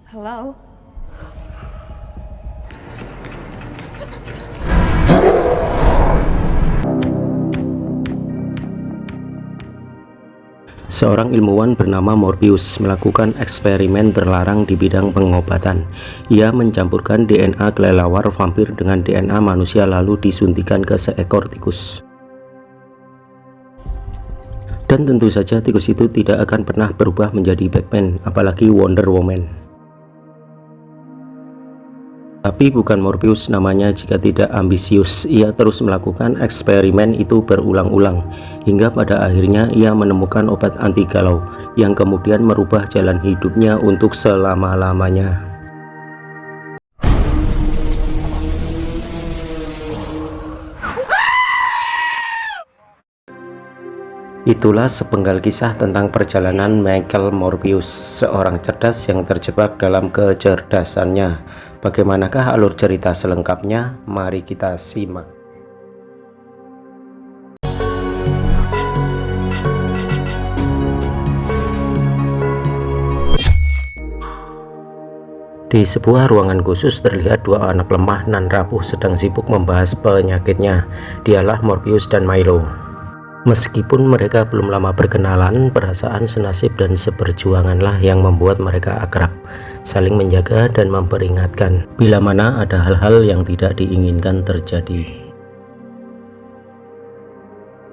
Hello? Seorang ilmuwan bernama Morbius melakukan eksperimen terlarang di bidang pengobatan. Ia mencampurkan DNA kelelawar vampir dengan DNA manusia lalu disuntikan ke seekor tikus. Dan tentu saja tikus itu tidak akan pernah berubah menjadi Batman, apalagi Wonder Woman. Tapi bukan Morbius namanya jika tidak ambisius. Ia terus melakukan eksperimen itu berulang-ulang hingga pada akhirnya ia menemukan obat anti galau yang kemudian merubah jalan hidupnya untuk selama-lamanya. Itulah sepenggal kisah tentang perjalanan Michael Morbius, seorang cerdas yang terjebak dalam kecerdasannya. Bagaimanakah alur cerita selengkapnya? Mari kita simak. Di sebuah ruangan khusus terlihat dua anak lemah nan rapuh sedang sibuk membahas penyakitnya. Dialah Morbius dan Milo. Meskipun mereka belum lama berkenalan, perasaan senasib dan seperjuanganlah yang membuat mereka akrab, saling menjaga dan memperingatkan bila mana ada hal-hal yang tidak diinginkan terjadi.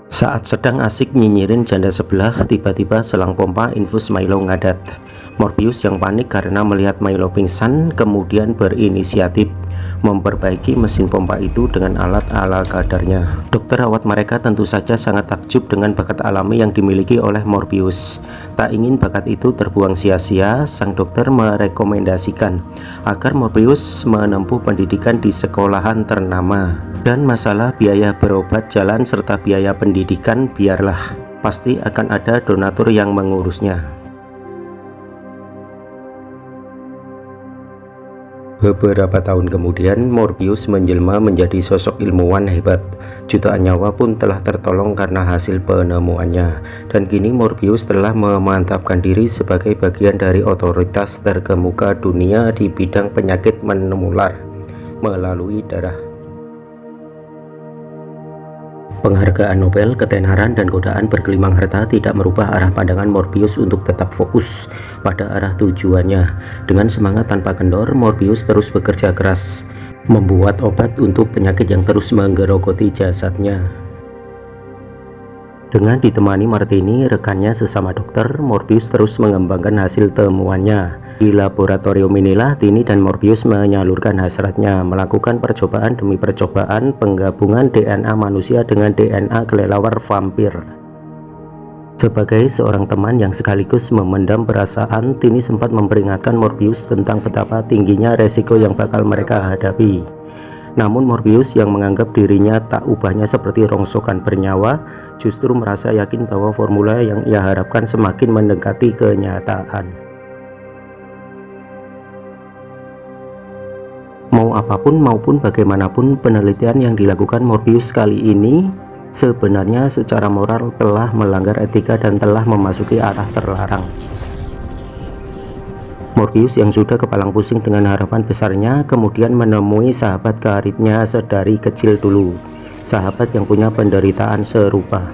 Saat sedang asik nyinyirin janda sebelah, tiba-tiba selang pompa infus Milo ngadat. Morbius yang panik karena melihat Milo pingsan kemudian berinisiatif memperbaiki mesin pompa itu dengan alat ala kadarnya. Dokter rawat mereka tentu saja sangat takjub dengan bakat alami yang dimiliki oleh Morbius. Tak ingin bakat itu terbuang sia-sia, sang dokter merekomendasikan agar Morbius menempuh pendidikan di sekolahan ternama. Dan masalah biaya berobat jalan serta biaya pendidikan biarlah, pasti akan ada donatur yang mengurusnya. Beberapa tahun kemudian, Morbius menjelma menjadi sosok ilmuwan hebat. Jutaan nyawa pun telah tertolong karena hasil penemuannya. Dan kini Morbius telah memantapkan diri sebagai bagian dari otoritas terkemuka dunia di bidang penyakit menular melalui darah. Penghargaan Nobel, ketenaran, dan godaan bergelimang harta tidak merubah arah pandangan Morbius untuk tetap fokus pada arah tujuannya. Dengan semangat tanpa kendor, Morbius terus bekerja keras, membuat obat untuk penyakit yang terus menggerogoti jasadnya. Dengan ditemani Martini, rekannya sesama dokter, Morbius terus mengembangkan hasil temuannya. Di laboratorium inilah Tini dan Morbius menyalurkan hasratnya, melakukan percobaan demi percobaan penggabungan DNA manusia dengan DNA kelelawar vampir. Sebagai seorang teman yang sekaligus memendam perasaan, Tini sempat memperingatkan Morbius tentang betapa tingginya resiko yang bakal mereka hadapi. Namun Morbius yang menganggap dirinya tak ubahnya seperti rongsokan bernyawa, justru merasa yakin bahwa formula yang ia harapkan semakin mendekati kenyataan. Mau apapun maupun bagaimanapun penelitian yang dilakukan Morbius kali ini sebenarnya secara moral telah melanggar etika dan telah memasuki arah terlarang. Morbius yang sudah kepalang pusing dengan harapan besarnya kemudian menemui sahabat karibnya sedari kecil dulu, sahabat yang punya penderitaan serupa.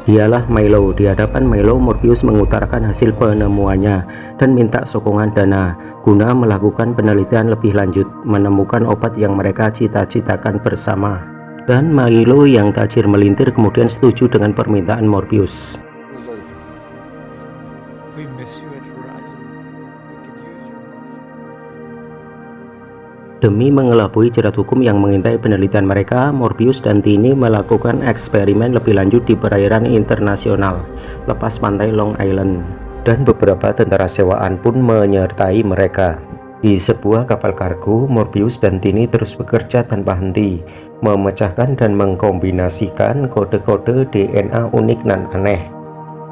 Dialah Milo. Di hadapan Milo, Morbius mengutarakan hasil penemuannya dan minta sokongan dana guna melakukan penelitian lebih lanjut, menemukan obat yang mereka cita-citakan bersama. Dan Milo yang tajir melintir kemudian setuju dengan permintaan Morbius. We miss you at Horizon. We could use your money. Demi mengelabui jerat hukum yang mengintai penelitian mereka, Morbius dan Tini melakukan eksperimen lebih lanjut di perairan internasional lepas pantai Long Island. Dan beberapa tentara sewaan pun menyertai mereka. Di sebuah kapal kargo, Morbius dan Tini terus bekerja tanpa henti, memecahkan dan mengkombinasikan kode-kode DNA unik dan aneh.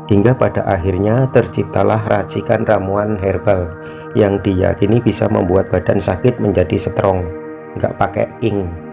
Hingga pada akhirnya terciptalah racikan ramuan herbal yang diyakini bisa membuat badan sakit menjadi strong, nggak pakai ink.